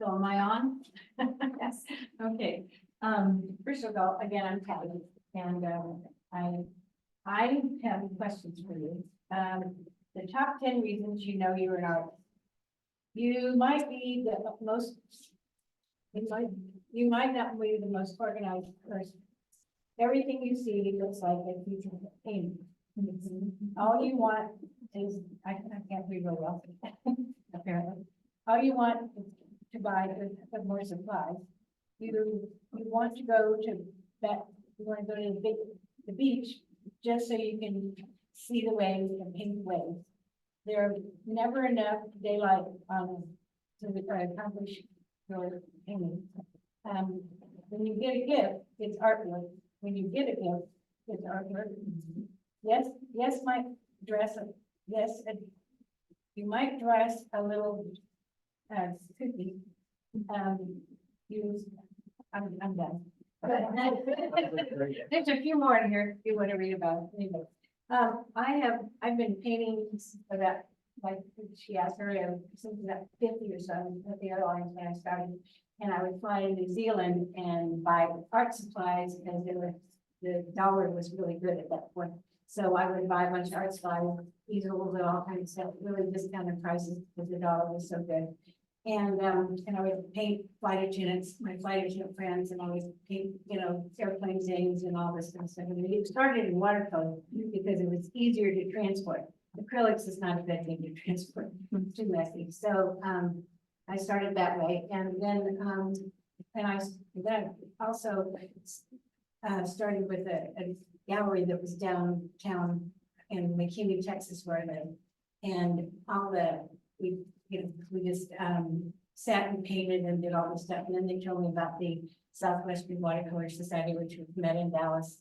So am I on? Yes. Okay. First of all, again, I'm Pattie, and I have questions for you. The top 10 reasons you know you're an artist. You might be the most. You might not be the most organized person. Everything you see looks like a future painting. All you want is, I can't read real well, apparently. All you want is to buy the more supplies. You want to go to that, you want to go to the beach just so you can see the waves and paint the waves. There's never enough daylight to accomplish your painting. When you get a gift, it's artwork. When you get a gift, it's artwork. Yes, might dress. You might dress a little spooky. I'm done. There's a few more in here if you want to read about it. Anyway, I've been painting for that, like she asked earlier, since about 50 or so at the airlines when I started. And I would fly to New Zealand and buy art supplies because the dollar was really good at that point. So I would buy a bunch of art supplies, easels and all kinds of stuff, really discounted prices because the dollar was so good. And I would paint flight attendants, my flight attendant friends, and I would paint, airplane things and all this kind of stuff. And it started in watercolor because it was easier to transport. Acrylics is not a good thing to transport, it's too messy. So I started that way, and then I also started with a gallery that was downtown in McKinney, Texas, where I live, and we just sat and painted and did all this stuff, and then they told me about the Southwestern Watercolor Society, which was met in Dallas,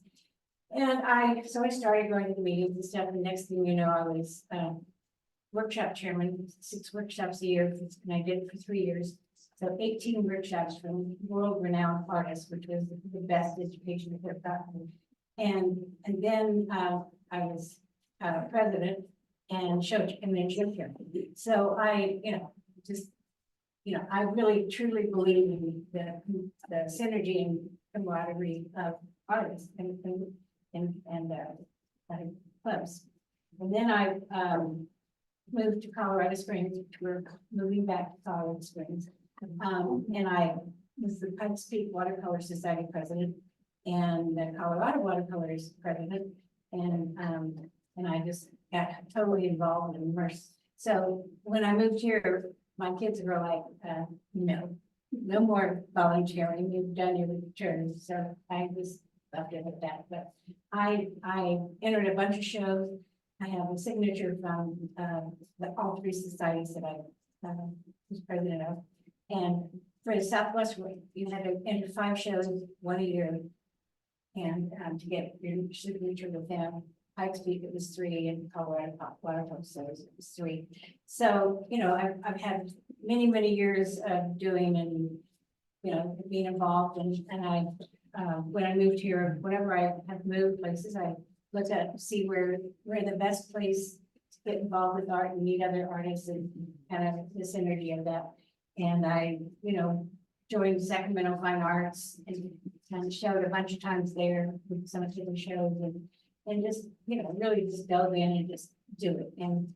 and so I started going to the meetings and stuff, and next thing you know, I was workshop chairman, 6 workshops a year, and I did it for 3 years. So 18 workshops from world-renowned artists, which was the best education I could have gotten. And then I was president and show chairman. So I really truly believe in the synergy and camaraderie of artists and clubs. And then I moved to Colorado Springs. We're moving back to Colorado Springs. And I was the Pikes Peak Watercolor Society president and the Colorado Watercolors president. And I just got totally involved and immersed. So when I moved here, my kids were like, no more volunteering. You've done your turn. So I was left it at that. But I entered a bunch of shows. I have a signature from all 3 societies that I was president of. And for the Southwest, you had to enter 5 shows, 1 a year. And to get your signature with them, Pikes Peak, it was 3, and Colorado Watercolor Society, it was 3. So, I've had many years of doing and, being involved. And I, when I moved here, whenever I have moved places, I looked at see where the best place to get involved with art and meet other artists and kind of the synergy of that. And I, joined Sacramento Fine Arts and showed a bunch of times there with some of the shows and just, really just delve in and just do it. And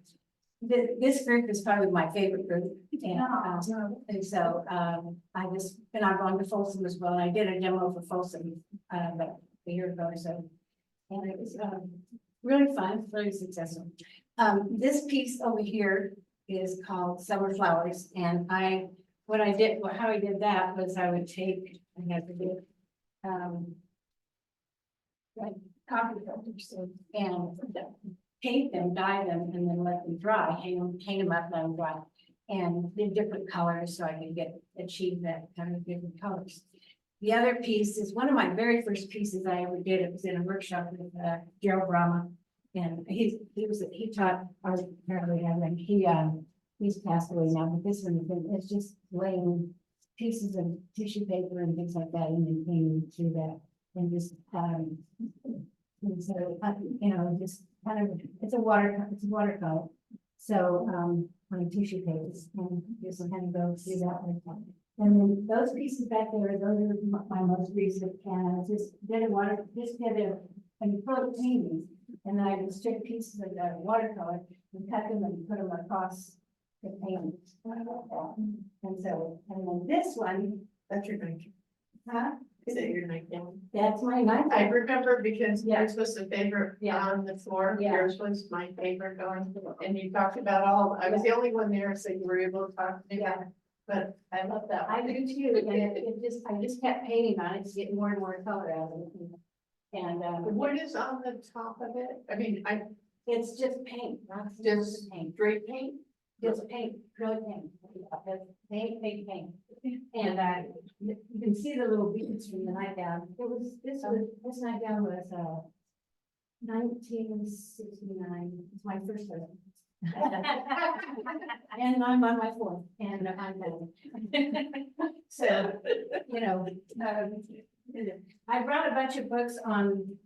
this group is probably my favorite group. And so I've gone to Folsom as well. And I did a demo for Folsom about a year ago or so. And it was really fun, really successful. This piece over here is called Summer Flowers. And how I did that was I would take, I had to do like coffee filters and paint them, dye them, and then let them dry, hang them up, let them dry, and in different colors so I could achieve that kind of different colors. The other piece is one of my very first pieces I ever did. It was in a workshop with Gerald Brahma, and he taught art apparently, and he's passed away now. But this one, it's just laying pieces of tissue paper and things like that, and then painting through that, and just and so just kind of it's a watercolor. So on tissue papers and just kind of go through that one. And then those pieces back there, those are my most recent, and I just did a acrylic painting, and then I just took pieces of the watercolor and cut them and put them across the paint. And so, and then this one, That's your night. huh? Is it your nightgown? That's my night. I remember because Yeah. yours was the favorite Yeah. on the floor. Yeah. Yours was my favorite going, and you talked about all, I was the only one there, so you were able to talk to me. Yeah. But I love that. I do too, and I just kept painting on it to get more and more color out of it. And, What is on the top of it? I mean, it's just paint, not just paint, straight paint? just paint, acrylic paint. Paint, paint. And, you can see the little beads from the nightgown. This nightgown was, 1969, it's my first husband. And I'm on my fourth, and I'm done. So, you know, I brought a bunch of books on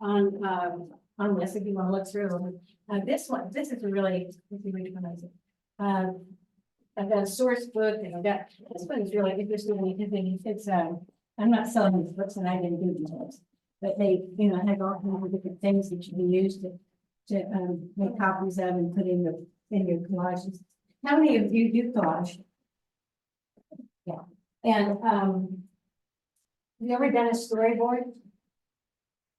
this, if you want to look through them. This is a really, let's see which one is it. I've got a source book, and I've got, this one's really interesting, because it's, I'm not selling these books, and I didn't do these books. But they, you know, have all kinds of different things that you can use to make copies of and put in your collages. How many of you do collage? Yeah, and, have you ever done a storyboard?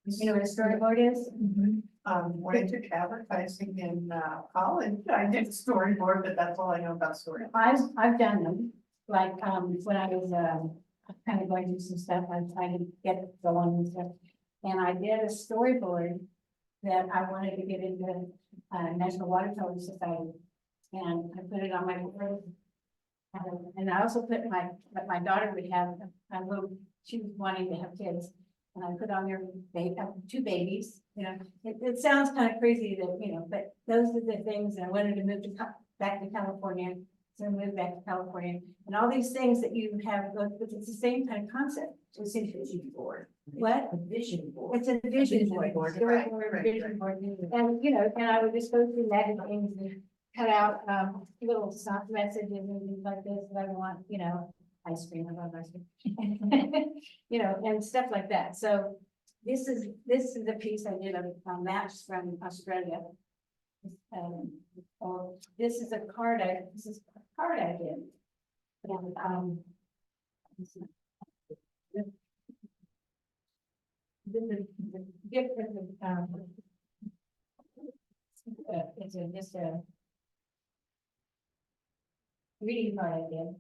You know what a storyboard is? When I took advertising in college, I did a storyboard, but that's all I know about storyboard. I've done them, like, when I was, kind of going through some stuff, I tried to get it going and stuff. And I did a storyboard that I wanted to get into, National Watercolor Society. And I put it on my board. And I also put my daughter would have a little, she was wanting to have kids. And I put on there, they have 2 babies, you know, it sounds kind of crazy that, you know, but those are the things, and I wanted to move back to California. So I moved back to California, and all these things that you have, it's the same kind of concept. It's a vision board. What? A vision board. It's a vision board. board, Right, storyboard, right, vision board, and, you know, and I would just go through magazines and cut out, little soft messages and things like this, that I want, you know, ice cream, I love ice cream. You know, and stuff like that, so this is a piece I did of maps from Australia. This is a card I did. And, this is the gift of it's just a reading card I did.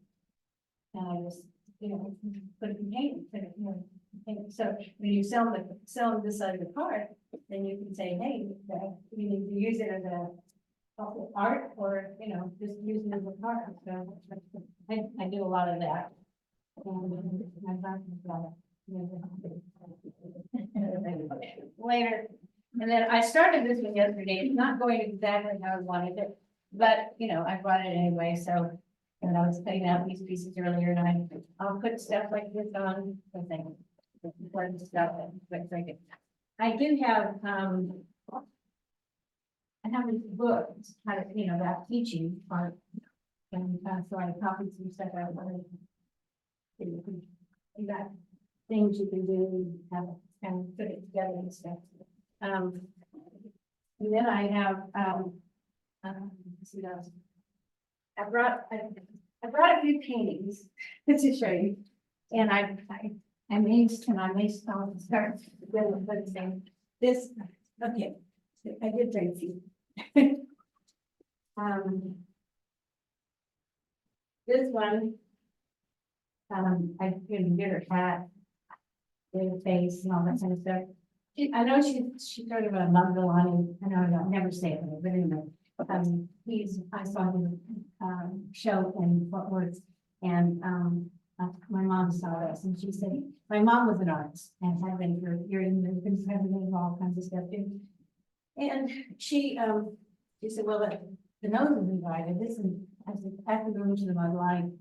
And I just, you know, put it in paint, you know, so when you sell this side of the card, then you can say, hey, you need to use it as a art, or, you know, just use it as a card. So I do a lot of that. Later, and then I started this one yesterday. It's not going exactly how I wanted it, but, you know, I brought it anyway, so. And I was cutting out these pieces earlier, and I'll put stuff like this on, I think, important stuff, but I do have, I have this book, it's kind of, you know, about teaching part. And so I copied some stuff out of it. You got things you can do, have, and put it together and stuff. And then I have, let's see those. I brought a few paintings to show you, and I may start with saying this. Okay, I did bring a few. This one, I didn't get her hat, her face, and all that kind of stuff. I know she talked about Mangalani. I know I don't never say it, but anyway. I saw him show in Fort Worth, and my mom saw this, and she said, my mom was an artist and had been for years, and been president of all kinds of stuff too. And she said, well, the nose is invited. This is after going to the Mangalani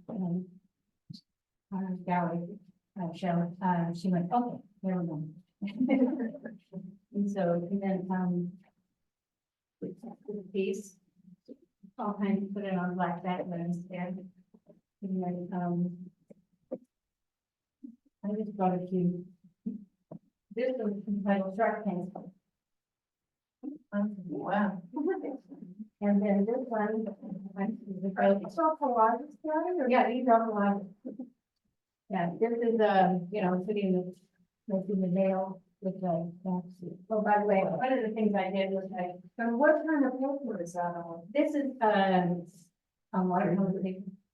gallery show. She went, okay, there we go. And so, and then the piece. all kinds, put it on black background instead. And then, I just brought a few. This was entitled Shark Tank. Wow. And then this one, it's all collages, right? Or yeah, these are collages. Yeah, this is, you know, putting the, making the nail with the, oh, by the way, one of the things I did was So what kind of paper is that on? this is, watercolor,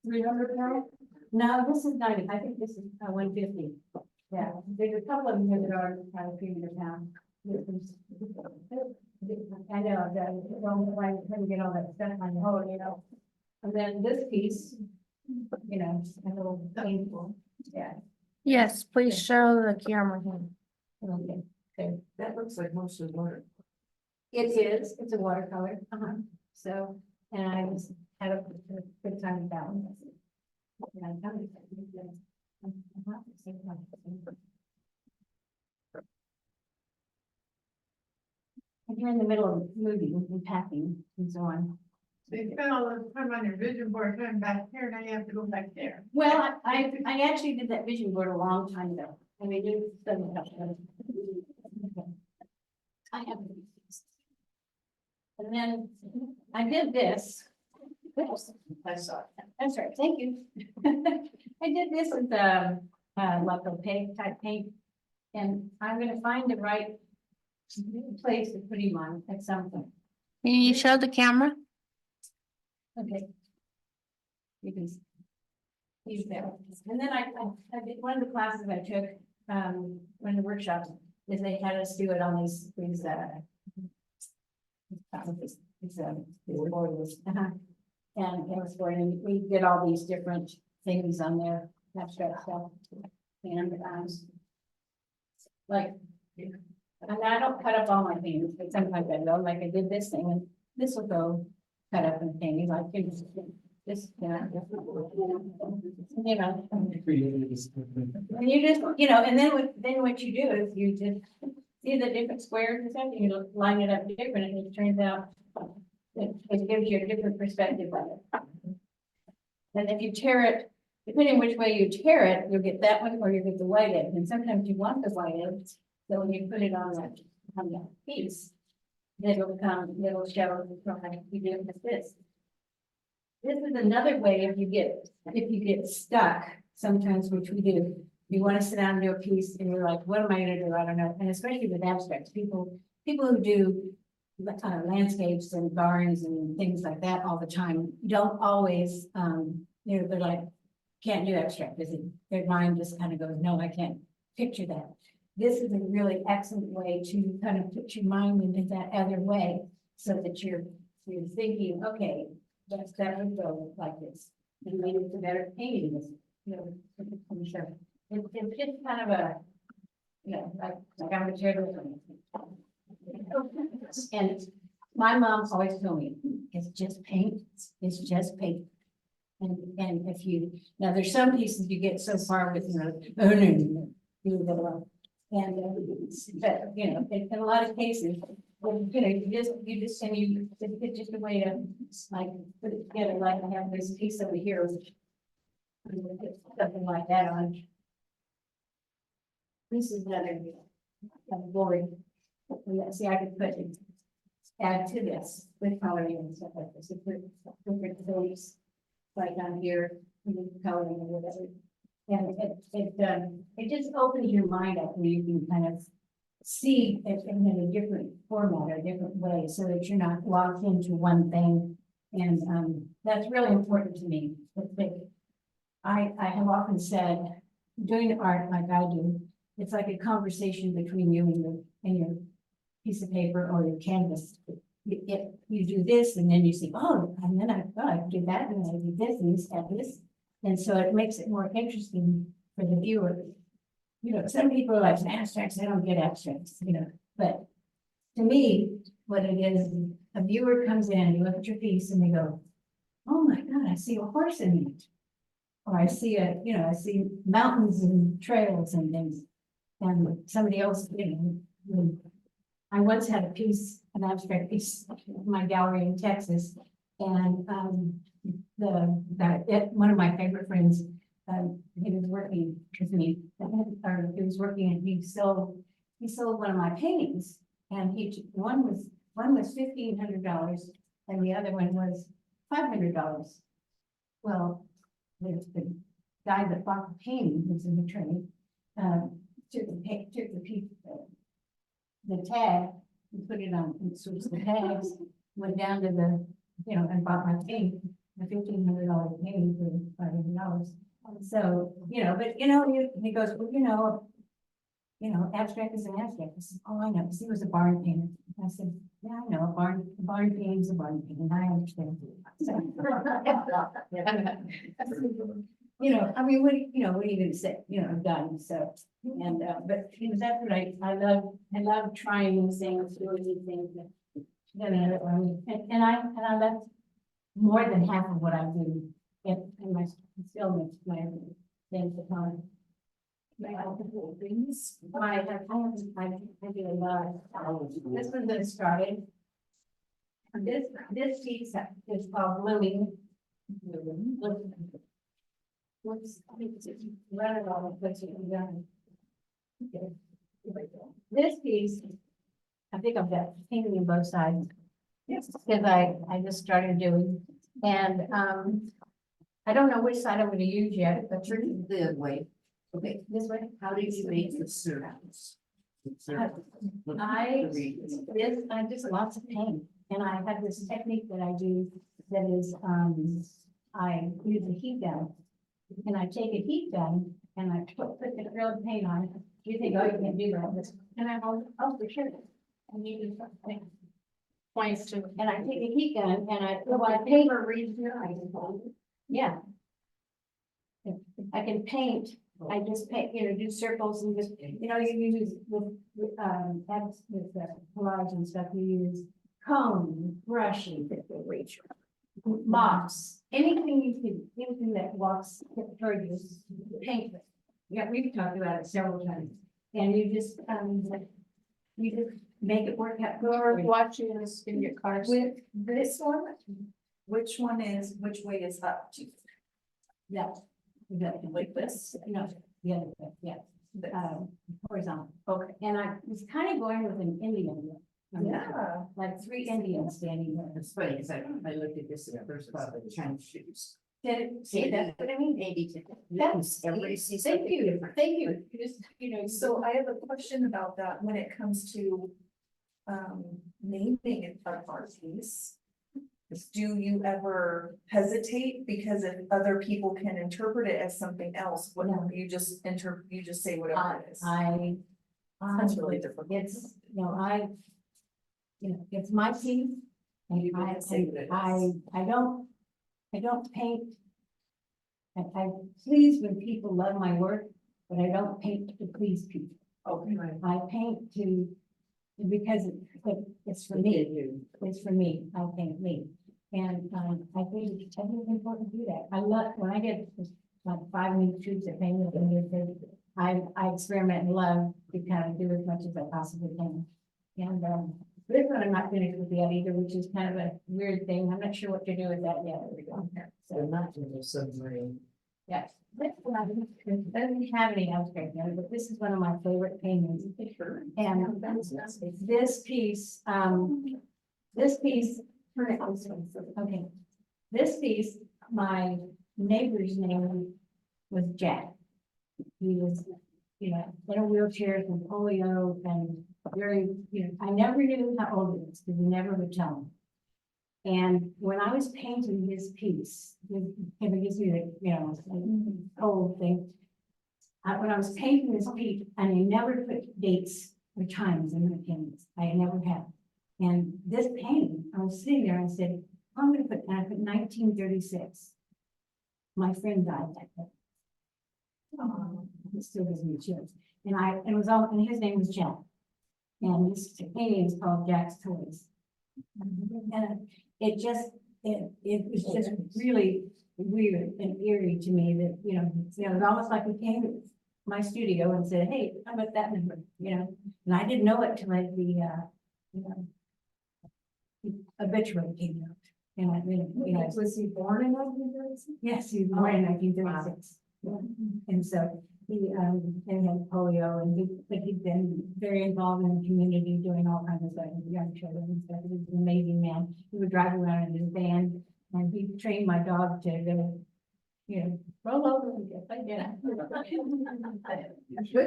300 pound? No, this is 90, I think this is 150. Yeah, there's a couple of them here that are kind of 300 pound. I know, that, why couldn't get all that stuff on the whole, you know. And then this piece, you know, a little painful, yeah. Yes, please show the camera. Okay, so That looks like mostly water. it is, it's a watercolor, so, and I just had a good time with that one. Yeah, I found it. And you're in the middle of moving and packing and so on. So you spent all this time on your vision board going back here, now you have to go back there. Well, I actually did that vision board a long time ago. I mean, it doesn't help. I have. And then I did this. Oops, I saw it. that's right, thank you. I did this with like opaque type paint. And I'm gonna find the right place to put him on at some point. Can you show the camera? Okay. You can. He's there. And then I did, one of the classes I took, one of the workshops, is they had us do it on these, and it was for, and we did all these different things on there, abstract stuff. And, like, and I don't cut up all my things, but sometimes I will, like I did this thing, and this will go cut up and things, like, this, you know. And you just, you know, and then what you do is you just see the different squares and stuff, and you line it up different, and it turns out it gives you a different perspective of it. And if you tear it, depending which way you tear it, you'll get that one or you get the white edge. And sometimes you want the white edge, so when you put it on that piece, it'll show like you do with this. This is another way if you get stuck, sometimes, which we do, you want to sit down and do a piece and you're like, what am I gonna do? I don't know. And especially with abstracts, people who do landscapes and gardens and things like that all the time, don't always, you know, they're like, can't do abstract, because their mind just kind of goes, no, I can't picture that. This is a really excellent way to kind of put your mind into that other way, so that you're thinking, okay, that would go like this. And maybe it's a better painting this, you know, I'm sure. It's just kind of a, you know, like I'm a chair. And my mom always told me, it's just paint, it's just paint. And if you, now there's some pieces you get so far with, you know, and, but, you know, in a lot of cases, you know, you just, it's just a way to like put it together, like I have this piece over here. Something like that on. This is another board. See, I could add to this with coloring and stuff like this. Put different shapes right down here, coloring or whatever. And it just opens your mind up where you can kind of see it in a different format or a different way, so that you're not locked into one thing. And that's really important to me. I have often said, doing art like I do, it's like a conversation between you and your piece of paper or your canvas. You do this and then you see, oh, and then I do that and I do this and this and this. And so it makes it more interesting for the viewer. You know, some people are like abstracts, I don't get abstracts, you know, but to me, what it is, a viewer comes in, you look at your piece and they go, oh my God, I see a horse in it. Or I see I see mountains and trails and things. And somebody else, you know, I once had an abstract piece in my gallery in Texas, And, one of my favorite friends, he was working with me, or he was working and he sold one of my paintings. And one was $1,500 and the other one was $500. Well, the guy that bought the painting, who's an attorney, the tag, and put it on, and switched the tags, went down to and bought my painting, a $1,500 painting for $500. So, but he goes, well, abstract is an abstract. I said, oh, I know, 'cause he was a barn painter. I said, yeah, I know, a barn painting is a barn painting, I understand. So, I mean, what are you gonna say, done, so, and, but, that's what I love trying new things, doing new things. And I love more than half of what I do, and my, still makes my things at home. I do a lot. This one that started. This piece is called Blooming. Whoops, I think it's run it all, but you can done. Okay. This piece, I think I've got painting on both sides. Yes, because I just started doing, and I don't know which side I'm going to use yet, but The way, okay, this way. how did you make the surrounds? I just lots of paint, and I have this technique that I do that is, I use a heat gun, and I take a heat gun and I put the acrylic paint on it. You think, oh, you can do that, and I hold, oh, for sure. And you do something. Points to, and I take a heat gun and I paint. Yeah. If I can paint. I just paint, do circles and just, you use with collage and stuff, you use cone, brushes, mops, anything that walks toward you, paint it. Yeah, we've talked about it several times, and you just make it work out. You're watching this in your car. With this one, which way is up to? That, Like this? no, the other way, yeah, This. horizontal. Okay. And I was kind of going with an Indian look. Yeah. Like 3 Indians standing there. It's funny, because I looked at this at first, thought of Chinese shoes. Did it, see, that's what I mean? Maybe. That's, Everybody sees thank something you, different. thank you. You just, So I have a question about that when it comes to naming an art piece. Do you ever hesitate because if other people can interpret it as something else, what No. you just say whatever it is? That's really difficult. It's, it's my piece. And You can say what it is. I don't paint. I'm pleased when people love my work, but I don't paint to please people. Okay. I paint because it's for me. It's for me. I paint me. And I think it's important to do that. I love when I get like 5 new tubes of paint in here. I experiment and love to kind of do as much as I possibly can. And this one I'm not finished with yet either, which is kind of a weird thing. I'm not sure what to do with that yet. There we go. So not in the submarine. Yes. This one doesn't have any abstract in it, but this is one of my favorite paintings. And this piece, okay, this piece, my neighbor's name was Jack. He was, in a wheelchair from polio and very, I never knew how old he was because he never would tell me. And when I was painting his piece, it gives me the, old thing. When I was painting this piece, and I never put dates or times in my paintings, I never have. And this painting, I was sitting there and I said, I'm gonna put, and I put 1936. My friend died that day. It still gives me chills. And his name was Jack. And this painting is called Jack's Toys. And it was just really weird and eerie to me that, it was almost like we came to my studio and said, hey, how about that number, and I didn't know it till the obituary came out. And I, you know, Was he born in 1936? yes, he was born in 1936. And so he, and had polio and but he'd been very involved in the community, doing all kinds of stuff with young children and stuff. He was an amazing man. He would drive around in his van and he trained my dog to go, you know, roll over and get like that. He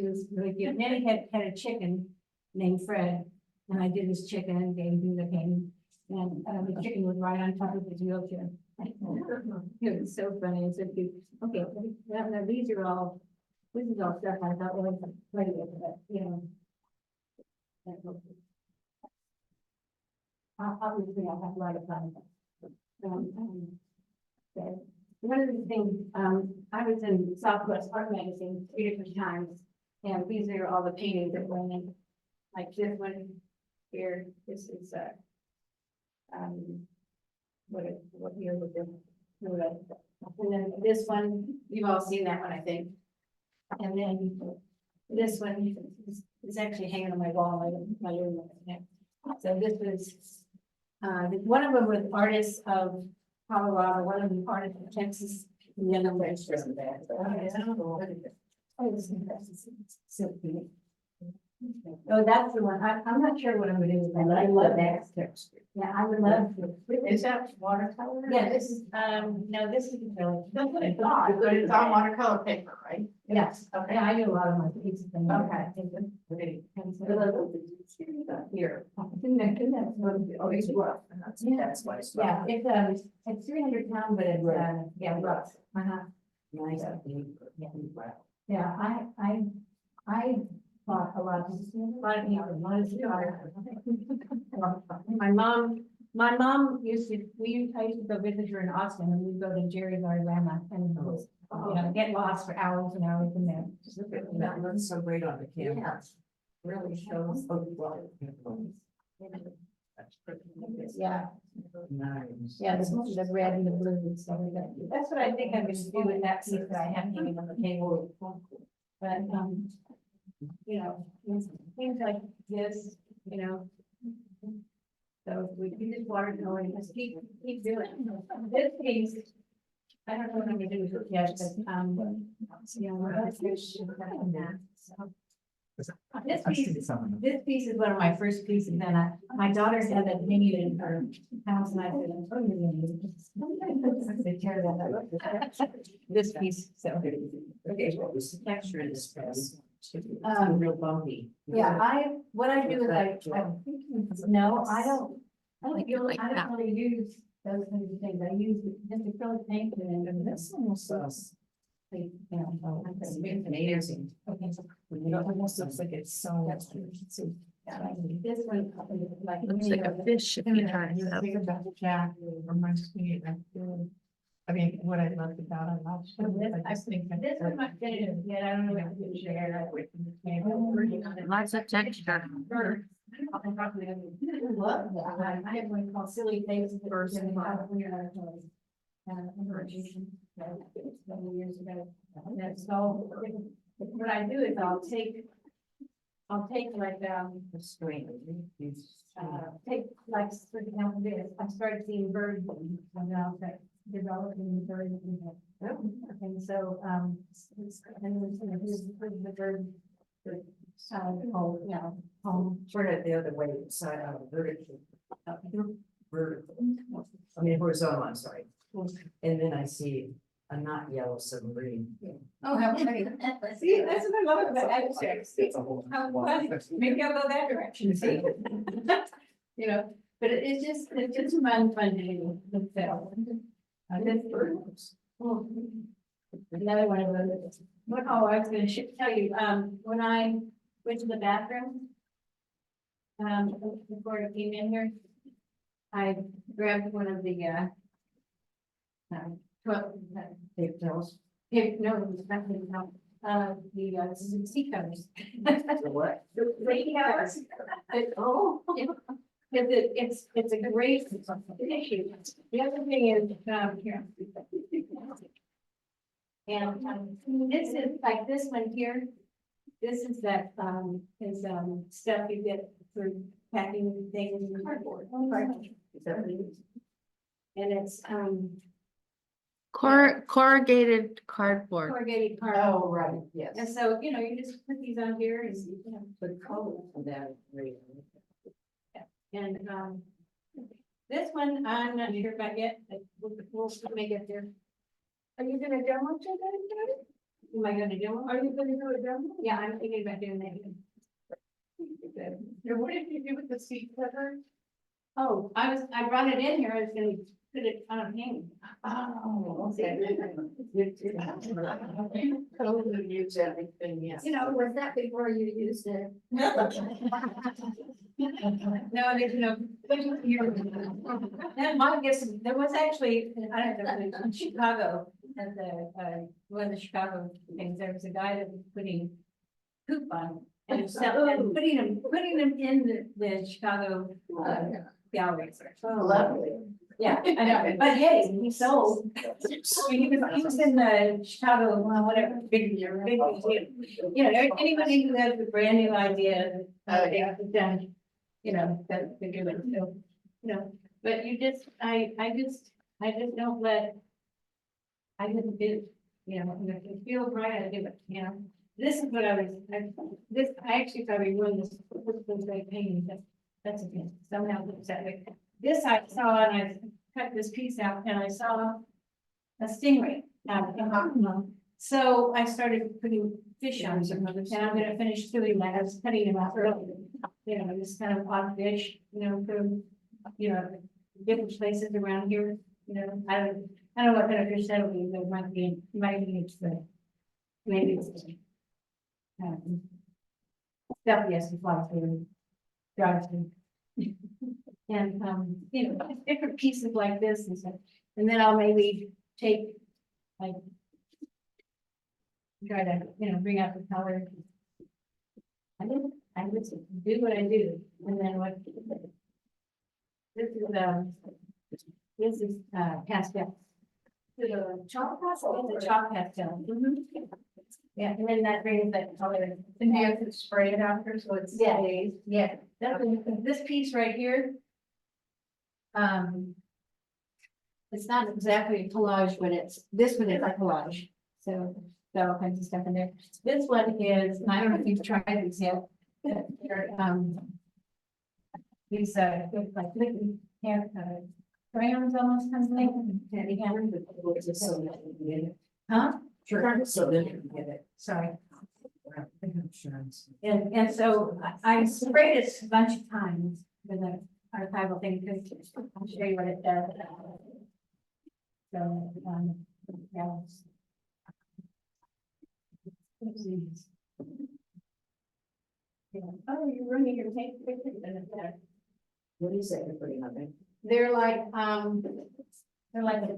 was really cute. And then he had a chicken named Fred, and I did his chicken and gave him the cane. And the chicken was right on top of his wheelchair. It was so funny and so cute. Okay, now these are all, this is all stuff I thought was pretty, but you know. Obviously, I'll have a lot of fun. So, one of the things, I was in Southwest Art Magazine 3 different times, and these are all the paintings that went in. Like this one here, this is what year was it? And then this one, you've all seen that one, I think. And then this one is actually hanging on my wall in my room. So this was, one of them was artists of Colorado, one of them artists of Texas, and the other one was from there. Oh, that's the one. I'm not sure what I'm gonna do with that. I love that texture. Yeah, I would love to. Is that watercolor? Yeah, this is, no, this is acrylic. That's what I thought, but it's on watercolor paper, right? Yes, Okay. yeah, I do a lot of my pieces. And Okay. And so, here. Oh, it's rough. That's why it's. Yeah, it's 300 pounds, but it's, yeah, rough. Uh-huh. Nice. Yeah, I bought a lot of my mom used to, I used to go visit her in Austin and we'd go to Jerry's Arorama and, you know, get lost for hours and hours in there. That looks so great on the camera. Really shows. Yeah, Nice. yeah, the red and the blue and stuff like that. That's what I think I'm gonna do with that piece that I have hanging on the table. But, you know, things like this, you know. So we can just watercolor and just keep doing it. This piece, I don't know what I'm gonna do with it yet, but, you know, this piece is one of my first pieces, and my daughter had that hanging in her house, and I said, oh, you're gonna use it. They tear that up. This piece, so. Okay, well, this is texture in this piece. Real bumpy. Yeah, what I do is no, I don't Like it like I that. don't really use those kinds of things. I use just acrylic paint and this almost looks. Like, you know, Amazing. okay. It almost looks like it's so. This one. Like. Looks like a fish if you try it. Think about the jack, it reminds me of, I mean, what I loved about it. I just think. This one might fit it, yet I don't know if I can share it. Lots of texture. I love that. I have one called Silly Things first and several years ago. And so what I do is I'll take like, The screen. take like, for example, this, I started seeing birds and now that developing birds. And so, and here's the bird. Oh, yeah. Turn it the other way, side out, vertical. Vertical. I mean horizontal, I'm sorry. And then I see a not yellow submarine. Oh, how funny. See, that's what I love about abstracts. How funny. Maybe I'll go that direction, see? You know, but it's just fun to do. This bird. Another one of those. I was gonna tell you, when I went to the bathroom. Before I came in here. I grabbed one of the, Tape tells. no, it was nothing, no, the sea covers. The what? The rain covers. Oh. It's a great issue. The other thing is, here. And this is like this one here. This is that, stuff you get for packing things in cardboard. Is that what it is? And it's, Corrugated cardboard. corrugated card. Oh, right, And yes. so, you know, you just put these on here and, you know, The color of that is great. and, this one, I'm not sure about yet, but we'll make it there. Are you gonna demo it to them? Am I gonna do one? Are you gonna do a demo? Yeah, I'm thinking about doing that. And what did you do with the seat cover? Oh, I brought it in here, I was gonna put it on a hang. Oh, okay. Totally use everything, yes. You know, was that before you used it? No, there's no. That might get some, there was actually, I don't know, in Chicago, at the, one of the Chicago things, there was a guy that was putting poop on. And and putting them in the Chicago, galleries. Lovely. Yeah, I know, but hey, he sold. He was in the Chicago, well, whatever, big, you know, anybody who has a brand new idea, they have to done, you know, that they do it, so, you know, but you just, I just don't let. I just do, you know, and if it feels right, I do it, you know. This is what I actually probably ruined this great painting, that's okay, somehow looks that way. This I saw and I cut this piece out and I saw a stingray out of it. So I started putting fish on some of it, and I'm gonna finish doing that, I was cutting them out earlier. You know, just kind of odd fish, you know, from, you know, different places around here, you know, I don't know what kind of fish that'll be, but it might be it's the, maybe it's. Stuff, yes, the flies through, drives through. And, you know, different pieces like this and stuff, and then I'll maybe take, like. Try to, you know, bring out the color. I just do what I do, and then what. This is pastel. The chalk pastel? The chalk pastel. Yeah, and then that brings that color. And you have to spray it after, so it Yeah. stays. Yeah, that's, this piece right here. It's not exactly a collage, but this one is a collage, so, all kinds of stuff in there. This one is, and I don't know if you've tried these yet. They're, these, like liquid hair, crayons almost kind of thing. Candy hammers, but Just so that we can get it. huh? Sure, so then you can get it. Sorry. Insurance. And so I sprayed it a bunch of times with an archival thing, because I'll show you what it does. So, yeah. Yeah. Oh, you're running your take pictures in it there. What is that you're putting on there? They're like an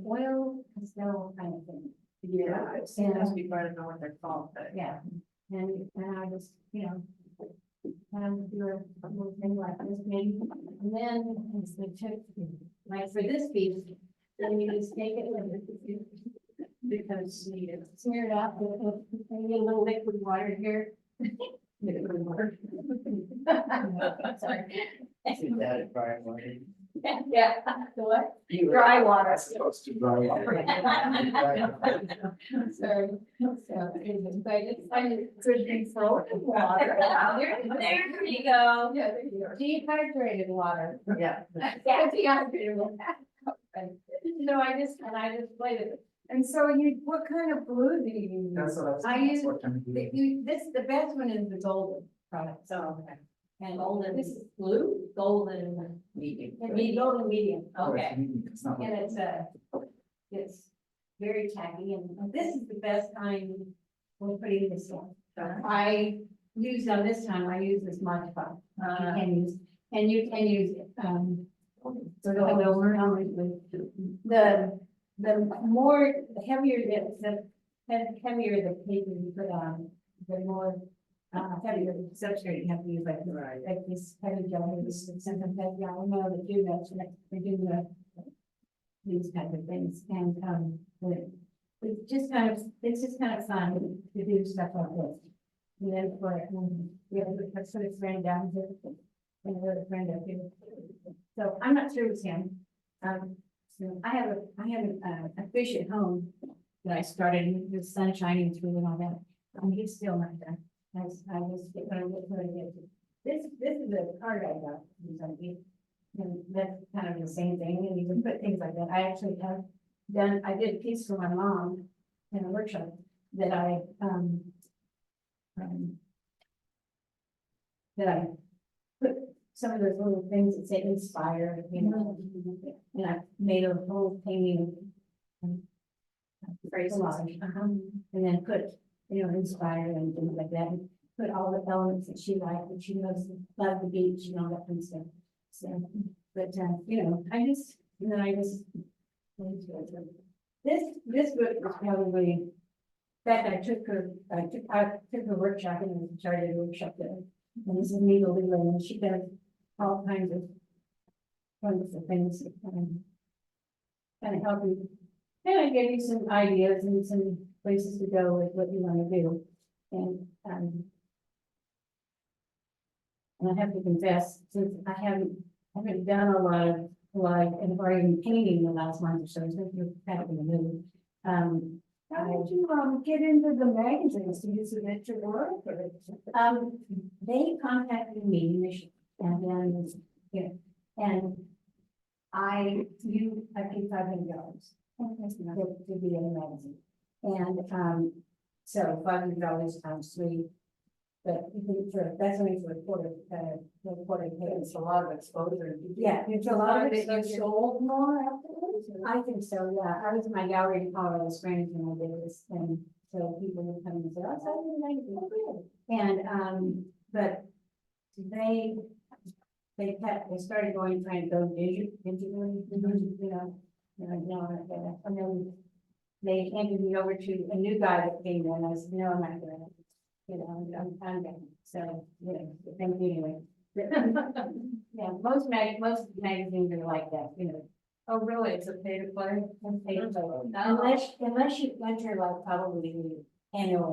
oil pastel kind of thing. Yeah, I've seen those before, I don't know what they're called, but. Yeah, and I just, you know. Do a little thing like this maybe, and then it's the tip, like for this piece, then you just take it and because you smear it out with maybe a little liquid water here. Liquid water. Sorry. See that at dry water. Yeah, the what? Dry water. That's supposed to dry water. Sorry. So, I just could be frozen water. There you go. Yeah, there you go. Dehydrated water. Yeah. Yeah, dehydrated water. So I just played it. And so what kind of glue do you use? That's what I was. I use, what kind of glue. the best one is the golden product, so. And golden, this is blue, golden. Medium. Golden medium, Oh, okay. it's not. And it's very tacky, and this is the best kind for putting this on. I used on this time, I use this Mod Podge. You can use, so go over, the more, the heavier the heavier the paper you put on, the more heavier the substrate you have to use, like this heavy gel, this sometimes heavy gel, I know they do that, so they do these kinds of things, and it's just kind of fun to do stuff like this. And then we have a friend down here, and another friend up here. So I'm not sure it's him. So I have a fish at home that I started, the sun shining through and all that, and he's still not done. I was getting what I get to. This is a card I got, from somebody, and that's kind of the same thing, and you can put things like that. I actually have done, I did a piece for my mom in a workshop that I put some of those little things that say inspire, you know, and I made a whole painting. Phrases, and then put, you know, inspire and things like that, and put all the elements that she liked, that she loves, love the beach and all that kind of stuff. So, but, you know, and then I just. This book was probably, in fact, I took her workshop and started a workshop there. And this is Needle Lee, and she does all kinds of wonderful things, kind of help you, kind of give you some ideas and some places to go with what you want to do. And I have to confess, since I haven't done a lot of or even painting the last month or so, since you're kind of in the mood. How did you get into the magazines? Do you submit your work or? They contacted me initially, and then, yeah, and I paid $500 to be in the magazine. And so $500 times 3. But that's only for reporting. It's a lot of exposure. Yeah, it's a lot of That you exposure. sold more afterwards? I think so, yeah. I was in my gallery in Colorado Springs when I did this, and so people would come and say, "Oh, so you like it?" And but they started going, trying to go digitally, you know, and then they handed me over to a new guy that came in. I said, "No, I'm not doing it. You know, I'm done." So, you know, thank you anyway. Yeah, most magazines are like that, you know. Oh, really? It's a pay to play? Unless you enter like probably the annual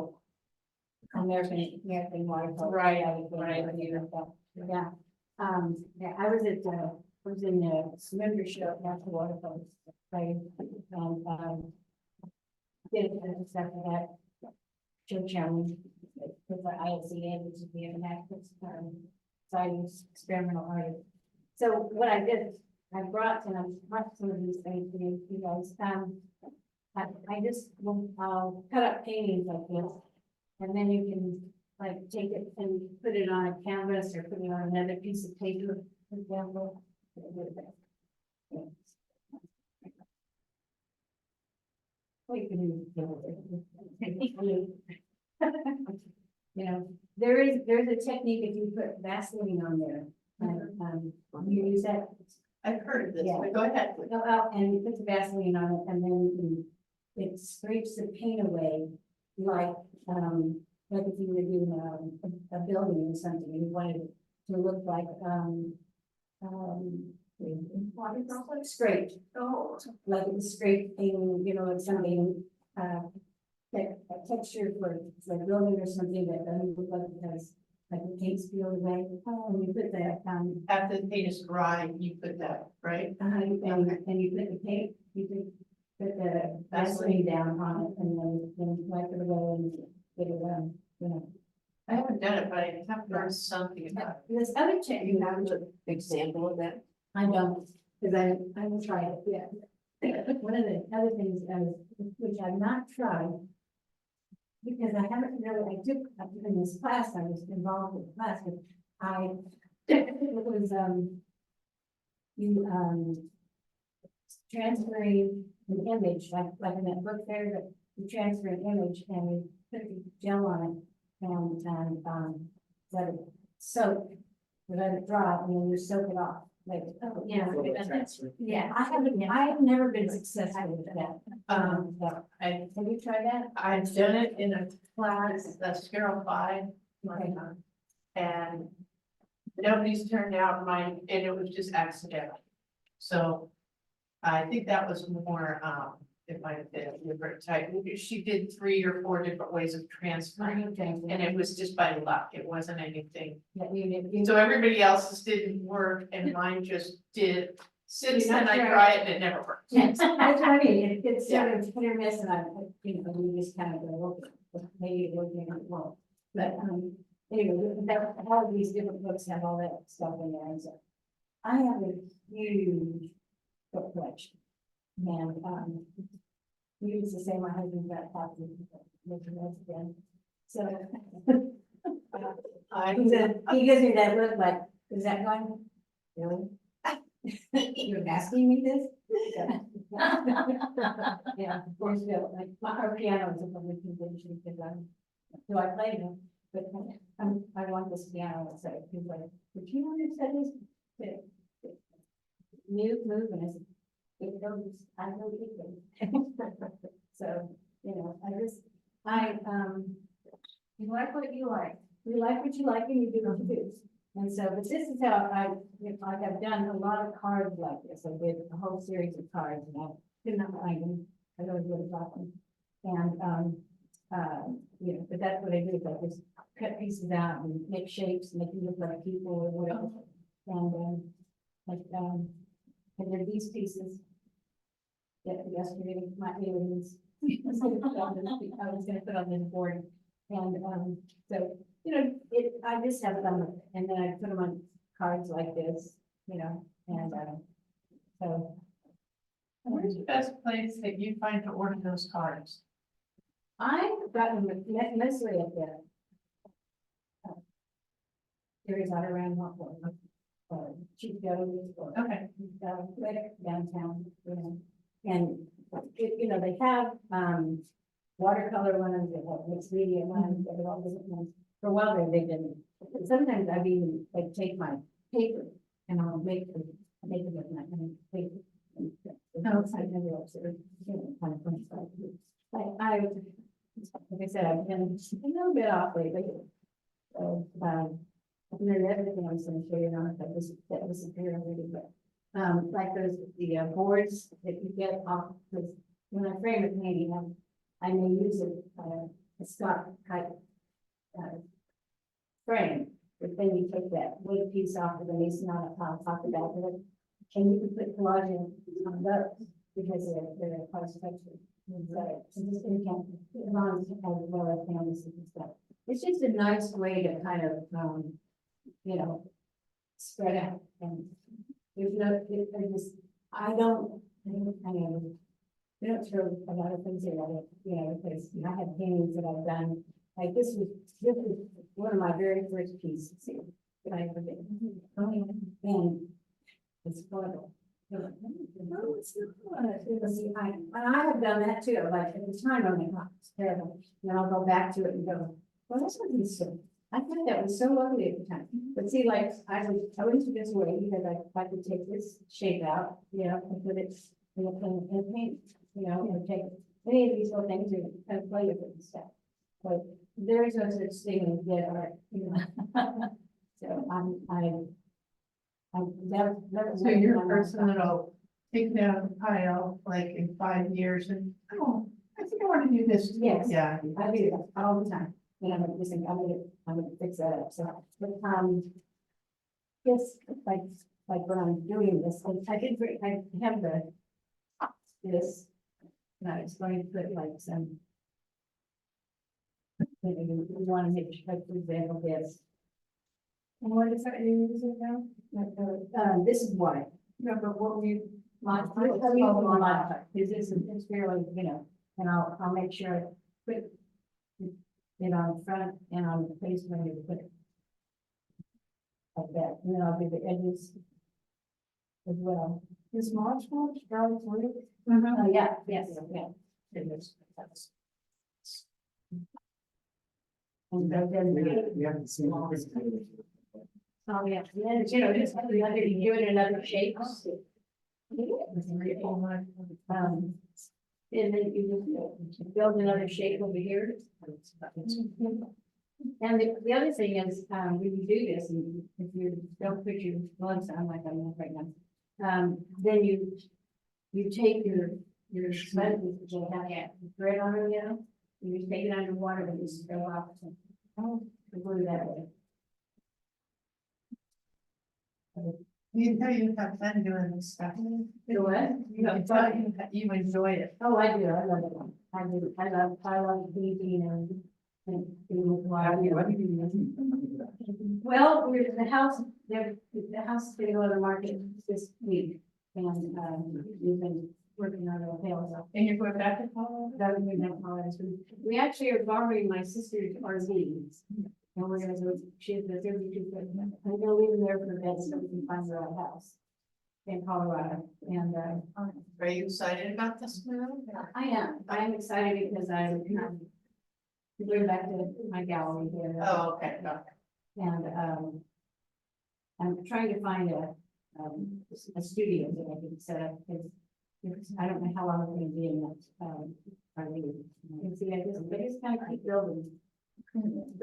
American watercolor. Right. Yeah. Yeah, I was in the member show at the watercolor. Right. And did stuff for that show challenge with the ISCA, which is the International Science Experimental Artist. So what I did, I brought some of these things for you guys. I just will cut up paintings like this, and then you can like take it and put it on a canvas or put it on another piece of paper, for example. You know, there's a technique if you put Vaseline on there, and you use that. I've heard of this, Yeah. but go ahead. Go out and you put the Vaseline on it, and then it scrapes the paint away, like if you were doing a building or something, you wanted it to look like scraped. Oh, Like it was scraping, you know, like something a texture for building or something that doesn't look like it has like the paint's peeled away. And you put that after the paint is dry, you put that, right? and you put the paint, you put the Vaseline down on it, and then wipe it away and get it you know. I haven't done it, but I have heard something about This other technique, Example of that? I don't, because I haven't tried it yet. One of the other things which I've not tried, because I haven't really, in this class, I was involved with the class, but it was, transferring an image, like in that book there, that you transfer an image and you put the gel on it and let it soak, let it dry, and then you soak it off. Like, yeah, I've never been successful with that. Have you tried that? I've done it in a class, the Scarrow 5. Okay. And nobody's turned out mine, and it was just accidental. So I think that was more, it might have been a different type, she did 3 or 4 different ways of transferring, and it was just by luck, it wasn't anything. that you. So everybody else's didn't work, and mine just did. Since You're not then, I sure. try it and it never works. Yes, that's what I mean, it's sort of hit or miss, and I, you know, we just kind of go, okay, maybe it will, maybe it won't. But, anyway, that, all of these different books have all that stuff in there, and so. I have a huge book collection. And, needless to say, my husband got copies of it again. So. He gives me that look like, is that going? Really? You're asking me this? Yeah, of course, Bill, like, our piano is a public condition, because do I play them? But I want this piano, so he's like, did you understand this? Move, and I said, it goes, I know it goes. So, you know, you like what you like, you like what you like, and you do what you do. And so, but this is how like I've done a lot of cards like this. I did a whole series of cards, and I could not find them. I really would have got them. And, you know, but that's what I do, is I just cut pieces out and make shapes, make them look like people or whatever. And, and then these pieces. That yesterday, my aliens. I was gonna put on this board. And, so, you know, I just have them, and then I put them on cards like this, you know, and, so. Where's the best place that you find to order those cards? I've gotten them mostly at the. Areas out around Hawthorne, or Chico, or. Okay. Right downtown, you know, and, you know, they have, watercolor ones, they have mixed media ones, they have all different ones. For a while there, they didn't, sometimes I've even, like, take my paper and I'll make them with my own paper. Outside envelopes, or, you know, kind of fun stuff. Like I said, I've been a little bit off lately. So, and then everything I was gonna show you now, that disappeared already, but, like those, the boards that you get off, because when I frame a painting, I may use a stock type, frame, but then you take that wood piece off of the mason on it, I'll talk about it. And you can put collaging on those, because they're a cost effective. So, just income, as long as well as families and stuff. It's just a nice way to kind of, you know, spread out, and there's no, I don't throw a lot of things in it, you know, because I have paintings that I've done, like this is one of my very first pieces that I ever did. And it's horrible. No, it's not. I have done that too, like at the time, I'm like, oh, it's terrible, and then I'll go back to it and go, well, that's not this stuff. I thought that was so lovely at the time, but see, like, I went to this way, because I could take this shape out, you know, and put it in paint, you know, and take any of these little things and kind of play with it and stuff. But there is no such thing as dead art, you know. So So you're a person that'll take down a pile like in 5 years and, oh, I think I want to do this. Yes. Yeah. I do that all the time, and I'm like, listen, I'm gonna fix that up, so, but, yes, like when I'm doing this, I have this, and I was going to put like some. You want to make, like, for example, this. And what is that you're using now? This is white. No, but what we. This is fairly, you know, and I'll make sure I put it on the front and on the face when you put it. Like that, and then I'll do the edges as well. Is March garlic blue? Yeah, yes, yeah. It is. And then. We haven't seen. Oh, yeah, yeah, you know, just give it another shape. And then you just build another shape over here. And the other thing is, when you do this, and if you don't put your gloves on like I'm right now, then you take your sponges, which you have bread on them, you know, and you take it underwater and you spill off. Oh, glue that way. You know you have fun doing this stuff. Do what? You have fun, you enjoy it. Oh, I do, I love it. I do, I love painting and doing with water. Well, we're, the house is gonna go on the market this week, and, we've been working on the sales. And you're going back to Colorado? That would be that college. We actually are borrowing my sister's RV. And we're gonna go, she has the 32 foot, I'm gonna leave them there for a bit so we can find her a house in Colorado. And, Are you excited about this move? I am excited because I'm going back to my gallery here. Oh, okay, okay. And, I'm trying to find a studio that I can set up, because I don't know how long I'm gonna be in that, RV. You can see, I just kind of keep building. And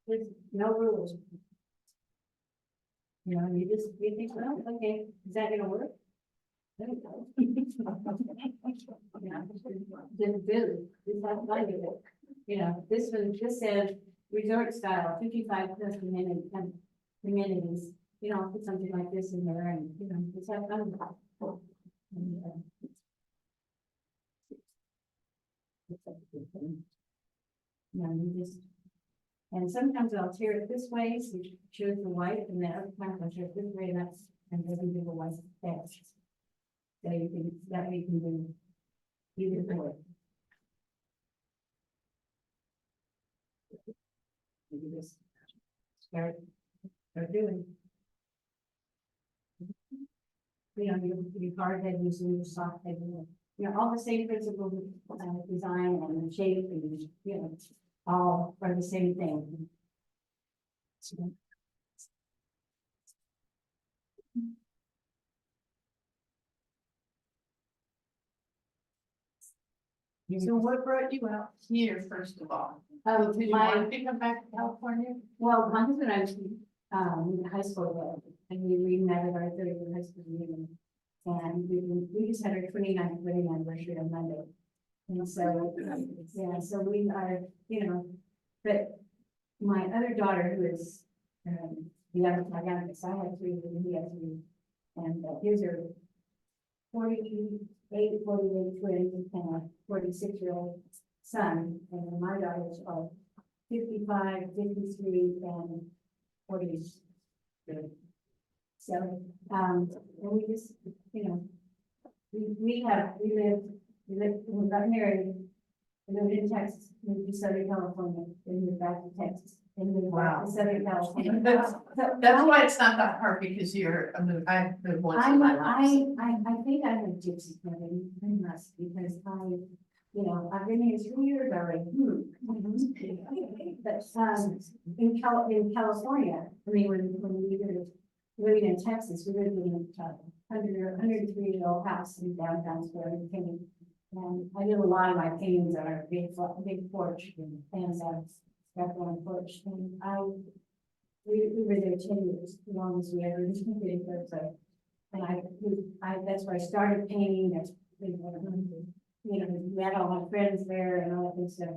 there's no rules. You know, you think, well, okay, is that gonna work? There you go. Yeah, didn't do, just have fun with it. You know, this one just says resort style, 55 plus amenities. You know, put something like this in there and, you know, just have fun with it. And, you know, you just, and sometimes I'll tear it this way, so it shows the white, and then other times I'll tear it this way, and that's, and then do the white text. So you can, that way you can do either way. You just start doing. You know, you hard head, you soft head, you know, all the same principles of design and shape and, you know, all are the same thing. So what brought you out here, first of all? Did you My, want to come back to California? well, my husband and I was, in high school, and we met at our 30th high school meeting. And we just had our 29th wedding anniversary on Monday. And so, yeah, so we are, you know, but my other daughter, who is, the other, my youngest, I have 3, and he has 3. And his are 48 twins and a 46-year-old son. And my daughters are 55, 53, and 40. So, and we just, you know, we got married, we lived in Texas, moved to Southern California, then moved back to Texas, and moved back to Southern California. That's why it's not that hard, because you're a move, I've moved once in my life. I think I have gypsy living, I must, because you know, I've been here 2 years already. But, in California, I mean, when we were living in Texas, we lived in a 103-year-old house in downtown Square in Kenny. And I did a lot of my paintings on our big porch and stuff on porch. And we were there 10 years, as long as we ever did. So, and I that's where I started painting. That's, you know, met all my friends there and all that good stuff.